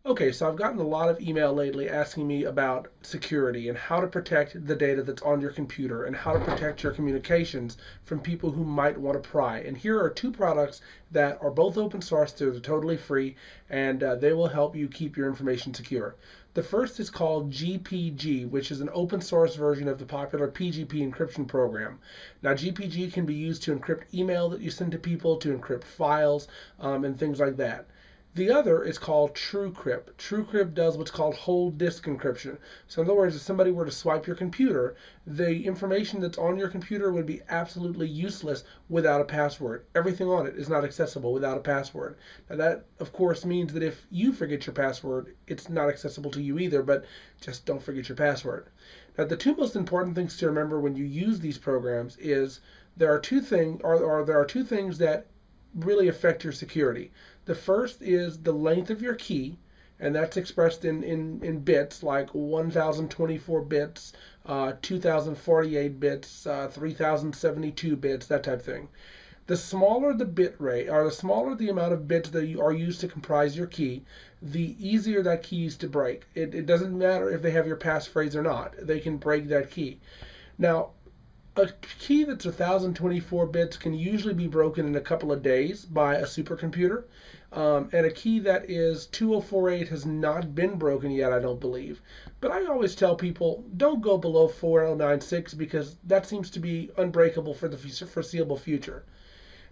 Okay, so I've gotten a lot of email lately asking me about security and how to protect the data that's on your computer and how to protect your communications from people who might want to pry. And here are two products that are both open source, they're totally free, and they will help you keep your information secure. The first is called GPG, which is an open source version of the popular PGP encryption program. Now, GPG can be used to encrypt email that you send to people, to encrypt files, and things like that. The other is called TrueCrypt. TrueCrypt does what's called whole disk encryption. So in other words, if somebody were to swipe your computer, the information that's on your computer would be absolutely useless without a password. Everything on it is not accessible without a password. Now that, of course, means that if you forget your password, it's not accessible to you either, but just don't forget your password. Now, the two most important things to remember when you use these programs is there are two things that really affect your security. The first is the length of your key, and that's expressed in bits like 1024 bits, 2048 bits, 3072 bits, that type of thing. The smaller the bit rate, or the smaller the amount of bits that are used to comprise your key, the easier that key is to break. It doesn't matter if they have your passphrase or not, they can break that key. Now, a key that's 1024 bits can usually be broken in a couple of days by a supercomputer. And a key that is 2048 has not been broken yet, I don't believe. But I always tell people don't go below 4096 because that seems to be unbreakable for the foreseeable future.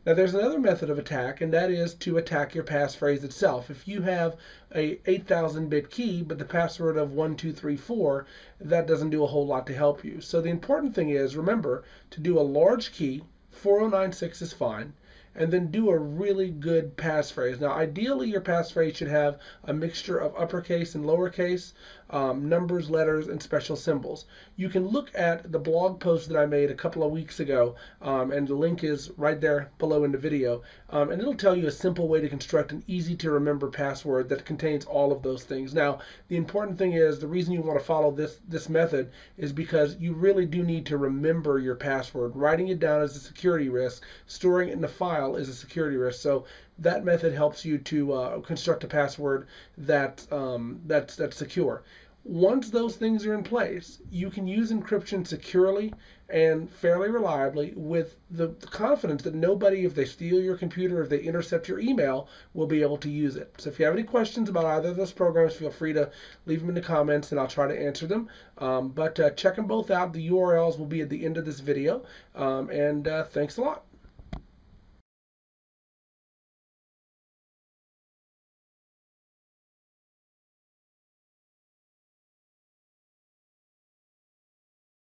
Now there's another method of attack, and that is to attack your passphrase itself. If you have a 8000-bit key, but the password of 1234, that doesn't do a whole lot to help you. So the important thing is, remember, to do a large key, 4096 is fine, and then do a really good passphrase. Now, ideally, your passphrase should have a mixture of uppercase and lowercase, numbers, letters, and special symbols. You can look at the blog post that I made a couple of weeks ago, and the link is right there below in the video, and it'll tell you a simple way to construct an easy-to-remember password that contains all of those things. Now, the important thing is, the reason you want to follow this method is because you really do need to remember your password. Writing it down is a security risk. Storing it in a file is a security risk. So that method helps you to construct a password that's secure. Once those things are in place, you can use encryption securely and fairly reliably with the confidence that nobody, if they steal your computer, if they intercept your email, will be able to use it. So if you have any questions about either of those programs, feel free to leave them in the comments and I'll try to answer them. But check them both out. The URLs will be at the end of this video. And thanks a lot.